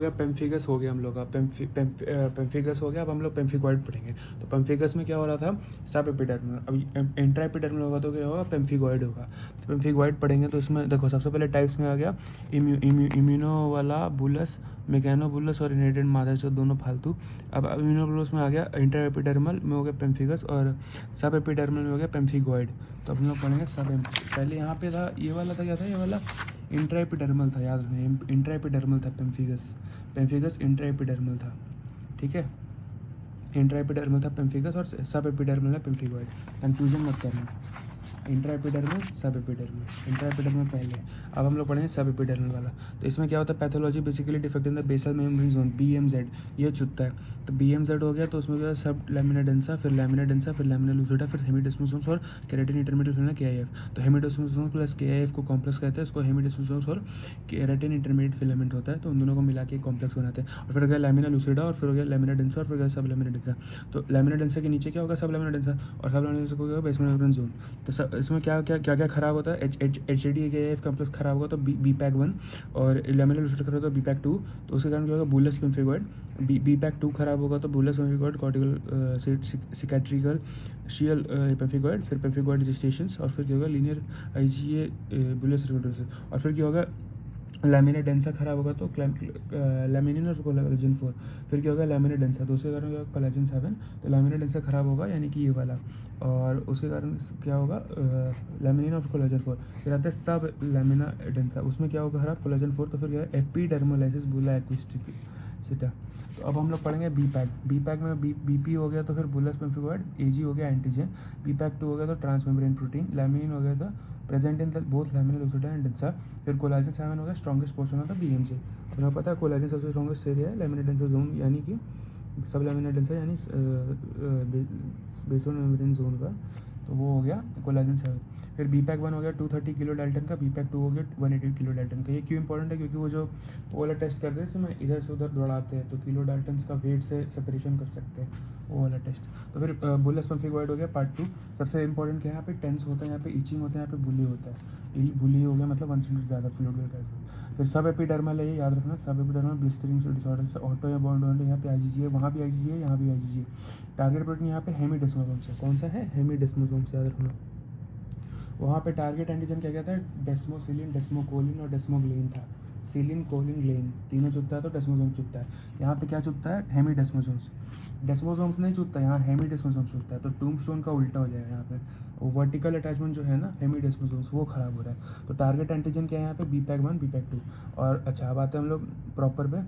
गया पेम्फिगस हो गया हम लोग का पेम्फिगस हो गया। अब हम लोग पेम्फिगॉइड पढ़ेंगे। तो पेम्फिगस में क्या हो रहा था, सब एपिडर्मल। अभी इंट्रा एपिडर्मल होगा तो क्या होगा, पेम्फिगॉइड होगा। तो पेम्फिगॉइड पढ़ेंगे तो इसमें देखो सबसे पहले टाइप्स में आ गया इम्यूनो वाला बुलस, मेकेनोबुलस और इनहेरिटेड मादर जो दोनों फालतू। अब इम्यूनोबुलस में आ गया इंट्रा एपिडर्मल में हो गया पेम्फिगस, और सब एपिडर्मल में हो गया पेम्फिगॉइड। तो अब हम लोग पढ़ेंगे सब पहले यहाँ पे था ये वाला था, क्या था ये वाला, इंट्रा एपिडर्मल था, याद रखना इंट्रा एपिडर्मल था पेम्फिगस इंट्रा एपिडर्मल था, ठीक है। इंट्रा एपिडर्मल था पेम्फिगस और सब एपिडर्मल है पेम्फिगॉइड, कंफ्यूजन मत करना। इंट्रा एपिडर्मल सब एपिडर्मल, इंट्रा एपिडर्मल पहले। अब हम लोग पढ़ेंगे सब एपिडर्मल वाला। तो इसमें क्या होता है, pathology basically defect in the basal membrane zone, BMZ, ये चुत्ता है। तो BMZ हो गया तो उसमें जो है सब लैमिना डेंसा, फिर लैमिना डेंसा, फिर लैमिना लूसिडा, फिर हेमिडेस्मोसोम्स और केराटिन इंटरमीडिएट फिल्म KIF। तो हेमिडेस्मोसोम्स प्लस KIF को कॉम्प्लेक्स कहते हैं, इसको हेमिडेस्मोसोम्स और केराटिन इंटरमीडिएट फिलामेंट होता है, तो उन दोनों को मिला के कॉम्प्लेक्स बनाते हैं। और फिर हो गया लैमिना लूसिडा, और फिर हो गया लैमिना डेंसा, और फिर हो गया सब लैमिना डेंसा। तो लैमिना डेंसा के नीचे क्या होगा, सब लैमिना डेंसा, और सब लैमिना डेंसा को क्या होगा, बेसमेंट मेम्ब्रेन जोन। तो इसमें क्या क्या क्या क्या खराब होता है, HAD KIF कॉम्प्लेक्स खराब होगा तो BPAC1, और लैमिना लूसिडा खराब होगा तो BPAC2। तो उसके कारण क्या होगा, बुलस पेम्फिगॉइड। BPAC2 खराब होगा तो बुलस पेम्फिगॉइड, कॉर्टिकल सिकैट्रिकल शियल पेम्फिगॉइड, फिर पेम्फिगॉइड जेस्टेशंस, और फिर क्या होगा लीनियर IgA बुलस रिवर्डोसिस। और फिर क्या होगा, लैमिना डेंसा खराब होगा तो लैमिनिन और कोलेजन 4। फिर क्या होगा, लैमिना डेंसा, तो उसके कारण क्या होगा, कोलेजन 7। तो लैमिना डेंसा खराब होगा यानी कि ये वाला, और उसके कारण क्या होगा, लैमिनिन और कोलेजन 4। फिर आता है सब लैमिना डेंसा, उसमें क्या होगा खराब, कोलेजन 4। तो फिर क्या है, एपिडर्मोलाइसिस बुला एक्विस्टिटा। तो अब हम लोग पढ़ेंगे बीपैक में BP हो गया तो फिर बुलस पेम्फिगॉइड, AG हो गया एंटीजन, BPAC2 हो गया तो ट्रांसमेम्ब्रेन प्रोटीन, लैमिनिन हो गया था present in both lamina lucida and densa. फिर कोलेजन 7 हो गया स्ट्रॉन्गेस्ट पोर्शन होता है BMJ। तुम्हें पता है कोलेजन सबसे स्ट्रॉन्गेस्ट एरिया है लैमिना डेंसा जोन, यानी कि सब लैमिना डेंसा यानी बेसल मेम्ब्रेन जोन का। तो वो हो गया कोलेजन 7। फिर BPAC1 हो गया 230 किलो डाल्टन का, BPAC2 हो गया 180 किलो डाल्टन का। ये क्यों इंपॉर्टेंट है, क्योंकि वो जो वो वाला टेस्ट करते हैं इसमें इधर से उधर दौड़ाते हैं तो किलो डाल्टन का वेट से सेपरेशन कर सकते हैं, वो वाला टेस्ट। तो फिर बुलस पेम्फिगॉइड हो गया पार्ट 2। सबसे इंपॉर्टेंट क्या है, यहाँ पे टेंस होता है, यहाँ पे इचिंग होता है, यहाँ पे बुली होता है। बुली हो गया मतलब 1 सेंटीमीटर ज़्यादा फ्लूइड। फिर सब एपिडर्मल है, ये याद रखना, सब एपिडर्मल ब्लिस्टरिंग डिसऑर्डर से ऑटो या बॉन्ड होने, यहाँ पे IgG है, वहाँ भी IgG है, यहाँ भी IgG है। टारगेट प्रोटीन यहाँ पे हेमिडेस्मोसोम्स है, कौन सा है, हेमिडेस्मोसोम्स, याद रखना। वहाँ पे टारगेट एंटीजन क्या कहता है, डेस्मोसिलिन, डेस्मोकोलिन और डेस्मोग्लेन था। सिलिन कोलिन ग्लेन तीनों चुपता है तो डेस्मोसोम्स चुपता है। यहाँ पे क्या चुपता है, हेमिडेस्मोसोम्स। डेस्मोसोम्स नहीं चुपता, यहाँ हेमिडेस्मोसोम्स चुपता है। तो टूम्बस्टोन का उल्टा हो जाएगा यहाँ पे, वो वर्टिकल अटैचमेंट जो है ना हेमिडेस्मोसोम्स वो खराब हो रहा है। तो टारगेट एंटीजन क्या है यहाँ पे, BPAC1 BPAC2। और अच्छा अब आते हैं हम लोग प्रॉपर पे,